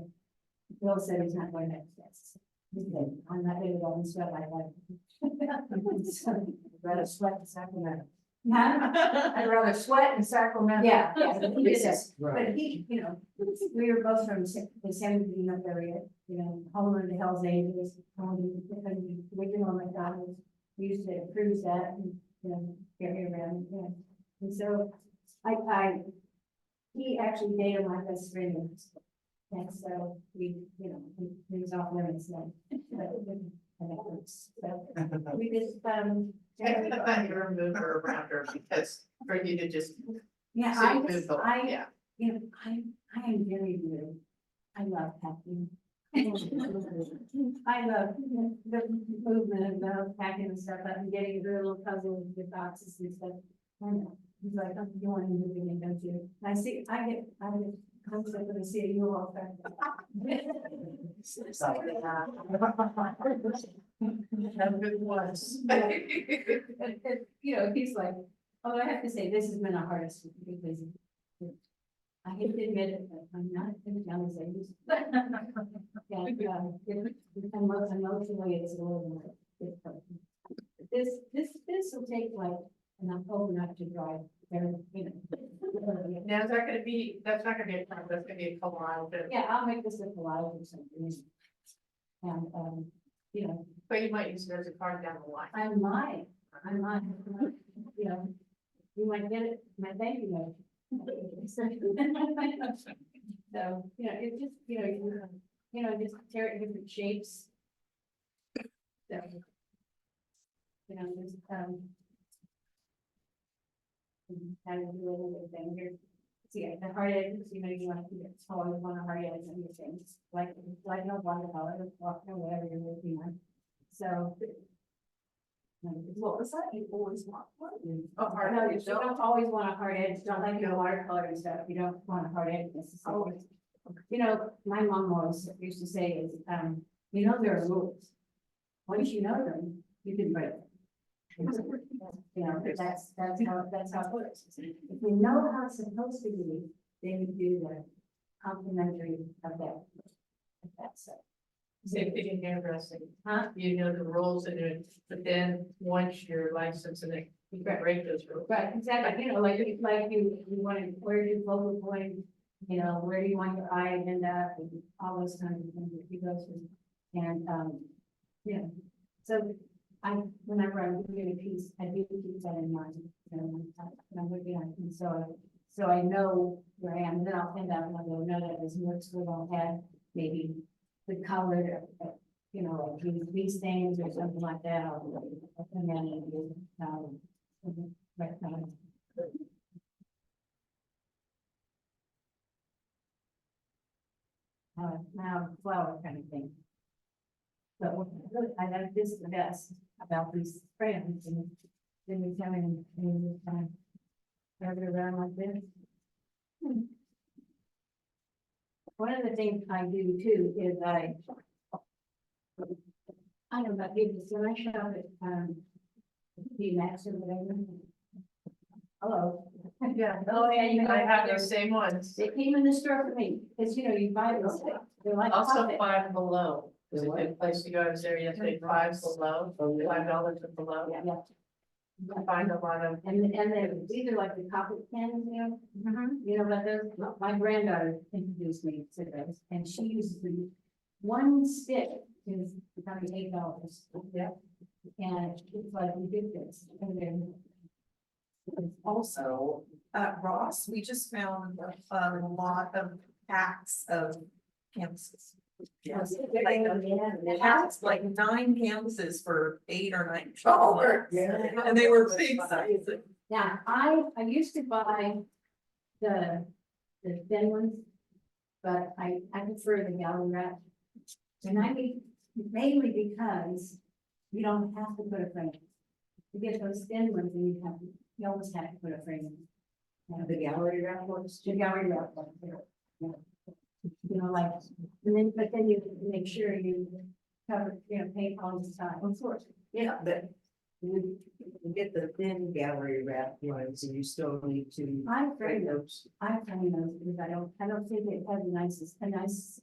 Bill said he's not going back to Texas. He said, I'm not going to go and sweat like that. So, Rather sweat in Sacramento. huh? I'd rather sweat in Sacramento. Yeah, but he did that. Right. But he, you know, we were both from the San Bernardino area, you know, home of the Hells Angels, original McDonald's. We used to cruise that and, you know, carry around, you know. And so he actually dated my best friend. And so we, you know, he was off limits then. So we just, I thought you were moving her around her, because for you to just. yeah, so you moved along, yeah. you know, I am very good. I love packing. I love the movement of packing and stuff up and getting the little puzzles with boxes and stuff. I know. He's like, I'm doing moving and don't you? I get comes up and I see you all back. Have good ones. You know, he's like, oh, I have to say, this has been the hardest because I hate to admit it, but I'm not as young as I used to. And emotionally, it's a little more difficult. This will take like enough overnight to drive there, you know. Now, is that gonna be, that's not gonna be a problem, that's gonna be a collage, but, Yeah, I'll make this a collage or something. And, you know, but you might use it as a card down the line. I might, you know, you might get it, my thank you note. So, you know, it just, you know, just tear it in different shapes. So, you know, just, kind of do a little bit thing here. See, the hard edges, you know, you want to keep it tall, you want a hard edge on your things, like no watercolor, or whatever you're working on. So. What was that? You always want one? Oh, hard No, you edge, don't always want a hard edge, don't like your watercolor and stuff, you don't want a hard edge necessarily. You know, my mom always used to say is, you know, there are rules. Once you know them, you can break them. You know, that's how it works. If you know how it's supposed to be, then you do the complementary of that. That's it. Same thing in hairdressing, Huh? you know the rules and it, but then once you're licensed and it, you can break those rules. Right, exactly, you know, like you want to, where do you focal point, you know, where do you want your eye to end up, and all those kinds of things that you go through. And, you know, so whenever I'm doing a piece, I do keep that in mind, you know, when I'm working on it, and so I know where I am, and then I'll end up, and I'll go, no, that was works we don't have, maybe the color, you know, like these things or something like that, and then, right, now flower kind of thing. So I like this the best about these crayons, and then you come in and you kind of turn it around like this. One of the things I do too is I don't know about people, so I shop at, Max or whatever. Hello. Yeah. Oh, yeah, you I have those. those same ones. They came in the store for me, because you know, you buy this, they're like. Also carpet. Five Below, it's a good place to go, I was there yesterday, Five Below, $5 and below. Yeah. I find a lot of. And then these are like the copper cans, you know, but those, my granddaughter introduced me to those, and she uses the one stick is about $8. Yeah. And it's like ridiculous. And then Also, at Ross, we just found a lot of packs of canvases. Yes, like, it has like 9 canvases for $8 or $9. Yeah. And they were big sizes. now, I used to buy the thin ones, but I prefer the gallery wrap. And I mean, mainly because you don't have to put a frame. You get those thin ones and you always have to put a frame. The gallery wrap ones. The gallery wrap ones, yeah. You know, like, and then, but then you make sure you cover, you know, paint all the time. Of course, yeah, but you get the thin gallery wrap ones and you still need to. I frame those, those. I frame those because I don't think it has a nice,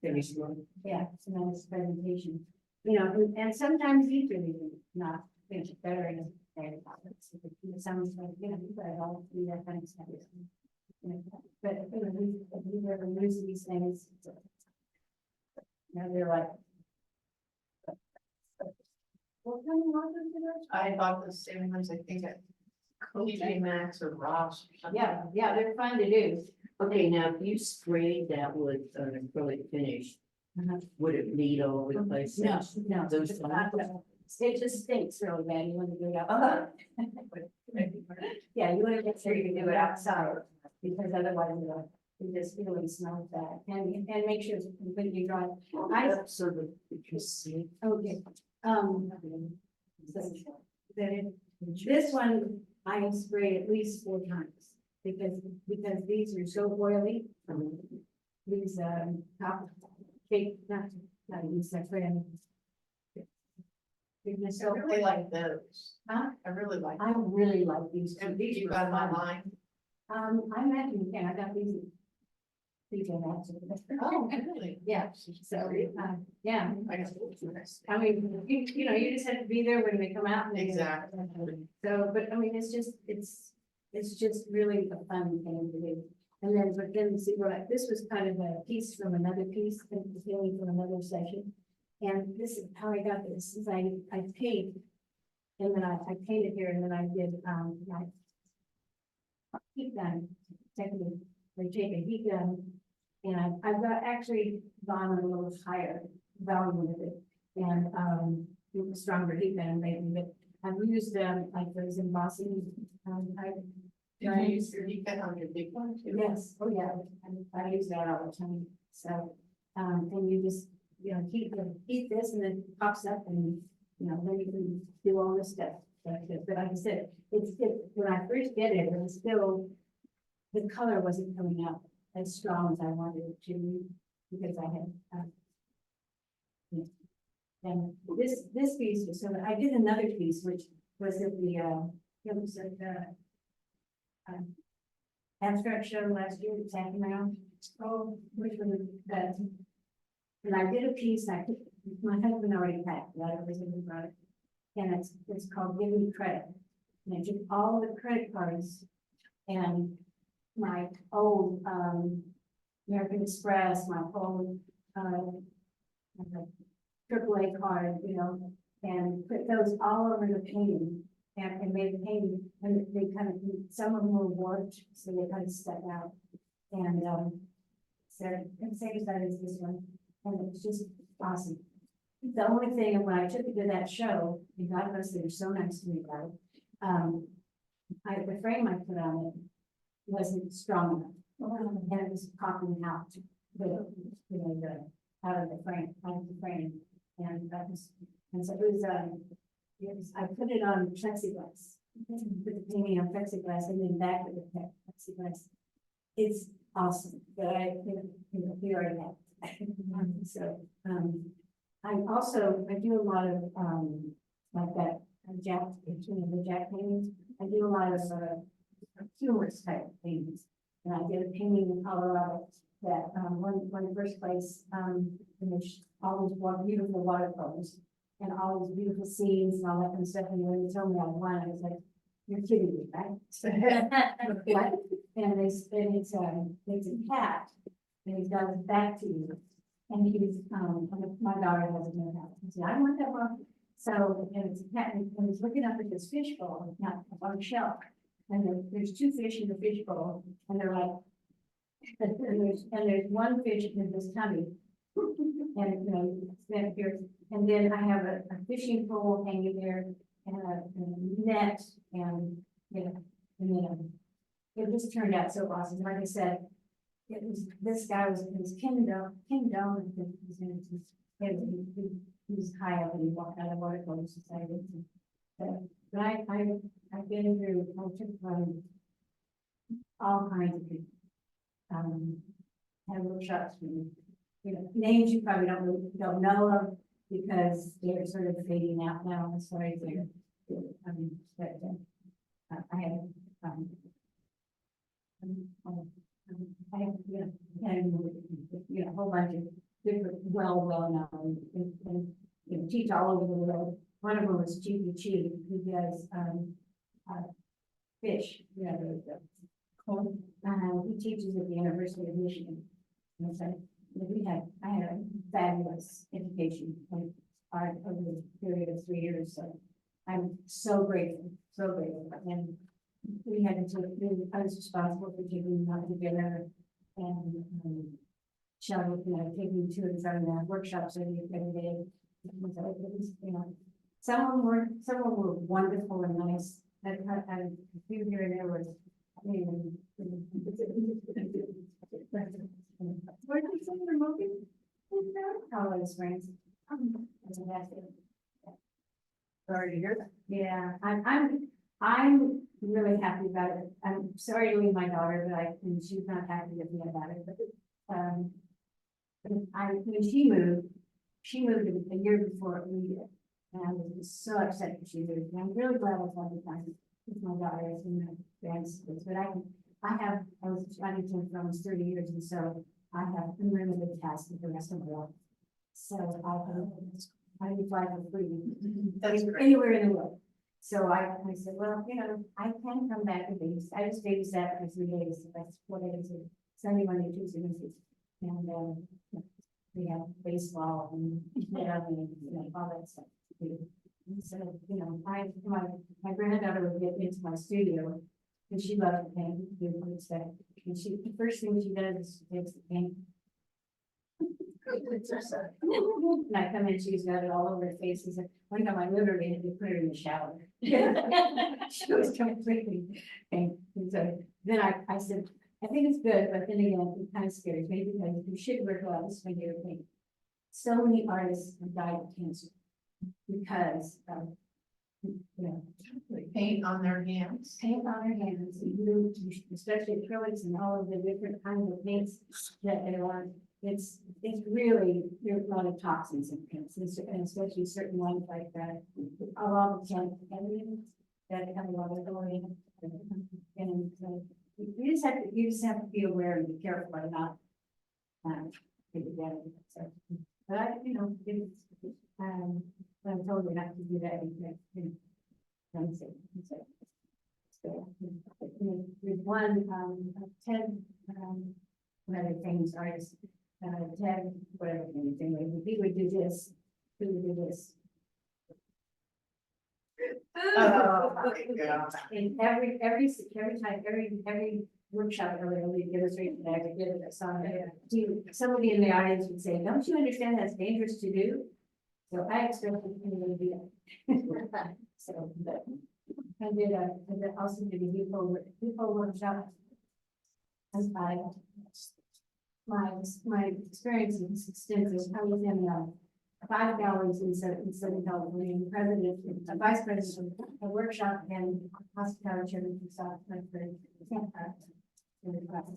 Finish one. yeah, it's a nice presentation. You know, and sometimes you can even not finish it better in a, it sounds like, you know, you better all do that kind of stuff. You know, but, you know, if you ever use these things, you know, they're like. What kind of markers are those? I bought the same ones, I think at TJ Maxx or Ross or something. Yeah, they're fun to do. Okay, now if you sprayed that with an acrylic finish, would it bleed all over the place? No, Those it's not, it just stinks really bad, you want to do it out. Yeah, you want to make sure you do it outside, because otherwise, it just really smells bad, and make sure it's completely dry. So that you can see. Okay, so, this one, I spray at least 4 times, because these are so oily. These, cake, not use that brand. Goodness, I so really like those. Huh? I really like. I really like these two. And These you were got my fun. line. I imagine you can, I got these. These are actually. Oh, really? Yeah, so, yeah, I guess. I mean, you know, you just have to be there when they come out. and they- Exactly. So, but I mean, it's just really a fun thing to do. And then, but then, see, we're like, this was kind of a piece from another piece, and it was really from another session. And this is how I got this, is I paint. And then I painted here, and then I did, like. Heat gun, technically, they take a heat gun. And I've got actually gone a little higher volume with it, and, with a stronger heat gun maybe, but I've used them like those embossing, Did you use your heat gun on your big one too? yes, oh yeah, I use that all the time, so, and you just, you know, heat this and then it pops up and, you know, then you can do all this stuff. But like I said, when I first did it, it was still, the color wasn't coming out as strong as I wanted it to, because I had, yeah. And this piece was, so I did another piece, which was at the, it was at the, abstract show last year at Sacramento. Oh, which was that. And I did a piece, my husband already packed, that was in the product. And it's called Give Me Credit. And I took all the credit cards and my old, American Express, my old, AAA card, you know, and put those all over the painting and made a painting, and they kind of, some of them were warped, so they kind of stuck out. And, said, and same as that is this one, and it's just awesome. The only thing, when I took it to that show, and God bless, they were so nice to me about it. The frame I put on it wasn't strong enough, and it was popping out, you know, out of the frame, and that was, and so it was, I put it on plexiglass, put the painting on plexiglass, and then back with the plexiglass. It's awesome, but we already have. So, I do a lot of, like that, Jack, the Jack paintings. I do a lot of humorous type paintings. And I did a painting in Colorado that, won first place, in which all these beautiful watercolors and all these beautiful scenes and all that kind of stuff. And when they told me I won, I was like, you're kidding me, right? What? And it's a cat, and he's got his back to you. And he's, my daughter doesn't know how. I said, I want that one. So, and it's a cat, and he's looking up at this fish bowl, not on a shelf. And there's two fish in the fish bowl, and they're like, and there's one fish in his tummy. And, you know, it's here, and then I have a fishing pole hanging there, and a net, and, you know, and then it just turned out so awesome. Like I said, it was, this guy was King Dome, he was high up and he walked out of Watercolor Society. But I've been through, I took all kinds of people. Had workshops for you know, names you probably don't know of because they're sort of fading out now as far as their, but I have, I have, a whole bunch of different, well-known, and, you know, teach all over the world. One of them was Chiefy Chi, who does, fish, you know, he teaches at the University of Michigan. And so, I had a fabulous education over the period of 3 years, so I'm so grateful, and we had to, I was responsible for taking them together and, Shelley, you know, taking to and from the workshops every day. And so it was, you know, some of them were wonderful and nice, and a few here and there was, I mean, where did you say you're moving? Colorado Springs. Sorry to hear that. Yeah, I'm really happy about it. I'm sorry to leave my daughter, but and she's not happy with me about it, but, when she moved a year before we did. And I was so upset that she moved, and I'm really glad I had the time with my daughters and my grandkids, but I was running to for almost 30 years, and so I have unlimited tasks for the rest of my life. So I can fly for free. That's great. Anywhere in the world. So I said, well, you know, I can come back and babysit. I just babysat for 3 days. That's 4 days, Sunday, Monday, Tuesday, Wednesday. And we have baseball and, all that stuff to do. And so, you know, my granddaughter would get into my studio and she loved to paint, do good stuff. And the first thing she does is she takes the paint. And I come in, she's got it all over her face. And one time I literally had to put her in the shower. She was completely paint. And so then I said, I think it's good, but then again, it kind of scares me because you should wear gloves when you're painting. So many artists have died of cancer because of, Paint on their hands. paint on their hands, and you, especially acrylics and all of the different kinds of paints that there are. It's really, there's a lot of toxins in paints, and especially certain ones like that. A lot of chemicals that have a lot of chlorine. And so you just have to be aware and be careful and not take it down. So, but I, I'm told we have to do that. So, there's one, Ted, one of the famous artist, Ted, whatever, anyway, he would do this, he would do this. Oh, my God. In every time, every workshop, we give us right that I would give it a song. Somebody in the audience would say, don't you understand that's dangerous to do? So I expected him to do that. So, but I did also did a UFO workshop. As my experience is extensive. I was in 5 galleries in Southern California, president, vice president of a workshop and hospitality chairman for South Country.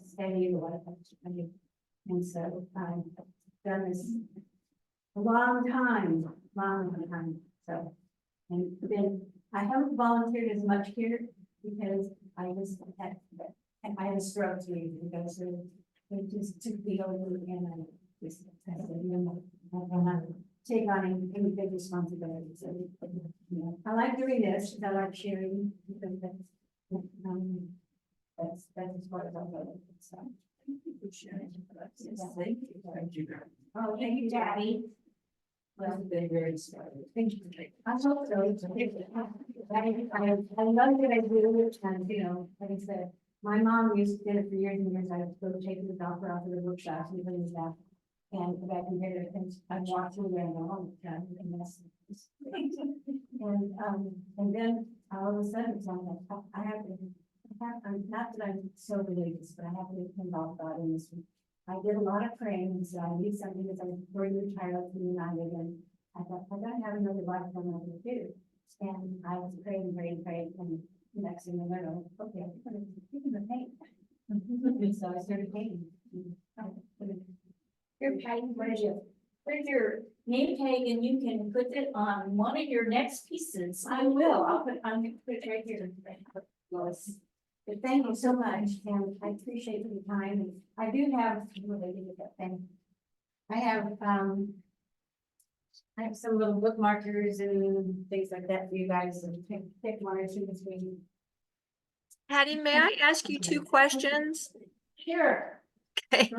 Standing or whatever. And so I've done this a long time. So, and then I haven't volunteered as much here because I just had a stroke because it just took me over and I just I said, I'm not take on any big responsibility. So, I like doing this. I like sharing because that's as far as I'll go. So, thank you for sharing. Thank you. Oh, thank you, Daddy. Well, been very inspiring. Thank you. I hope so. I love what I do, and like I said, my mom used to do it for years and years. I would go take the doctor out to the workshops and things like that. And back in there, I walked through there all the time, and that's. And then all of a sudden, it's like, I'm not that I'm so religious, but I have to be involved in this. I did a lot of praying, and so I need something that I'm going to retire to be united, and I thought, I gotta have another life I want to do. And I was praying, and the next thing I know, okay, I'm gonna paint. And so I started painting. Your painting, where's your name tag, and you can put it on one of your next pieces. I will, I'm gonna put it right here. Lois. But thank you so much, and I appreciate your time, and I do have, related to that thing. I have some little bookmarkers and things like that for you guys, and pick one or two this week. Patty, may I ask you 2 questions? Sure. Okay.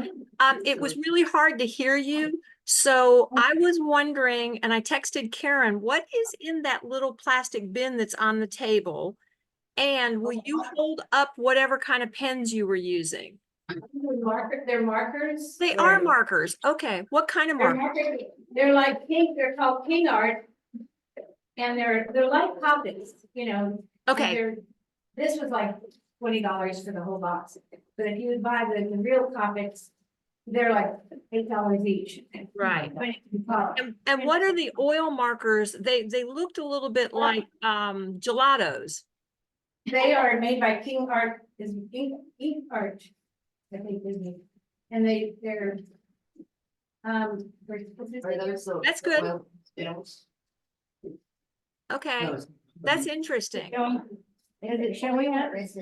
It was really hard to hear you. So I was wondering, and I texted Karen, what is in that little plastic bin that's on the table? And will you hold up whatever kind of pens you were using? They're markers. They are markers. Okay. What kind of They're markers? markers. They're like pink, they're called king art. And they're like copies, and Okay. this was like $20 for the whole box. But if you would buy the real copics, they're like $8 each. Right. And what are the oil markers? They looked a little bit like gelatos. They are made by King Art, is ink art, I think, and they're. Are those the That's good. oil stills? Okay, No, that's interesting. Is it showing up? Is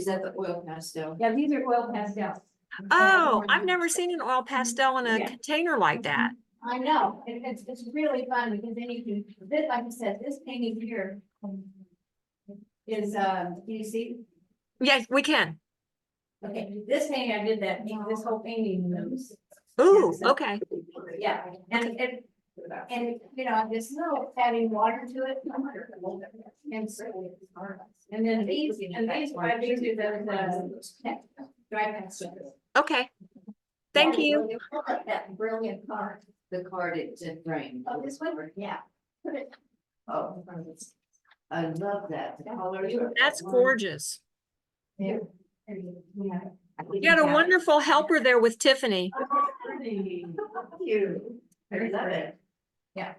that the oil pastel? Yeah, these are oil pastels. Oh, I've never seen an oil pastel in a Yeah. container like that. I know, it's really fun because then you can, this, like I said, this painting here is, do you see? Yes, we can. Okay, this painting, I did that, this whole painting moves. Ooh, So- okay. Yeah, and, you know, I'm just adding water to it. And so, and then these are those, dry pastels. Okay. Thank you. That brilliant card. The card it's in frame. Oh, this one? Yeah. Put it. Oh, I love that. The colors are. That's gorgeous. Yeah. You had a wonderful helper there with Tiffany. Thank you. I love it. Yeah.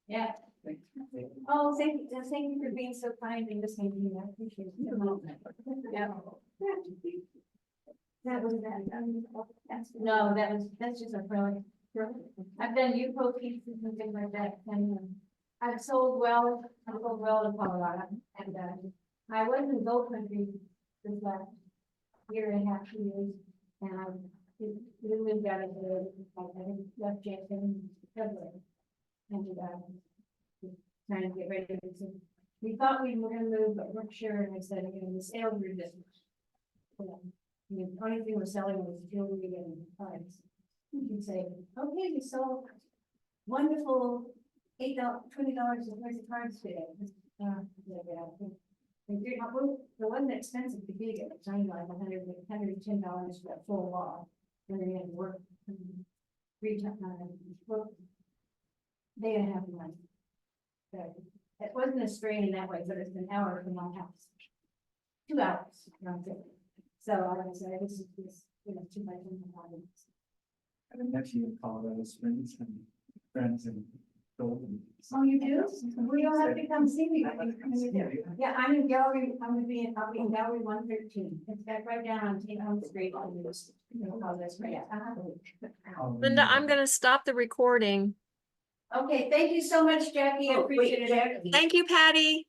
Yeah. Oh, thank you for being so kind and listening to me. I appreciate it. Yeah. That was that. No, that's just acrylic. I've done UPO pieces and things like that, and I've sold well in Colorado, and I was in Gold Country this last year and a half, 2 years, and I lived out of there. I left Jackson in February, and trying to get ready to. We thought we were gonna move, but we're sure, and I said, the sales were just. The only thing we're selling was jewelry and cards. You can say, okay, we sold wonderful $20 worth of cards today. The one that's expensive to get it, it's only like $110 for a full wall. And then you have to work 3 times, day and a half a month. So it wasn't a strain in that way, but it's an hour from my house. 2 hours. around there. So I would say this is, too much in the morning. I have a nephew in Colorado Springs and friends in Golden. Oh, you do? Well, you'll have to come see me. Yeah, I'm in gallery, I'll be in gallery 113. It's back right down on St. Holmes Street. Linda, I'm gonna stop the recording. Okay, thank you so much, Jackie. I Oh, wait, appreciate it. Jackie. Thank you, Patty.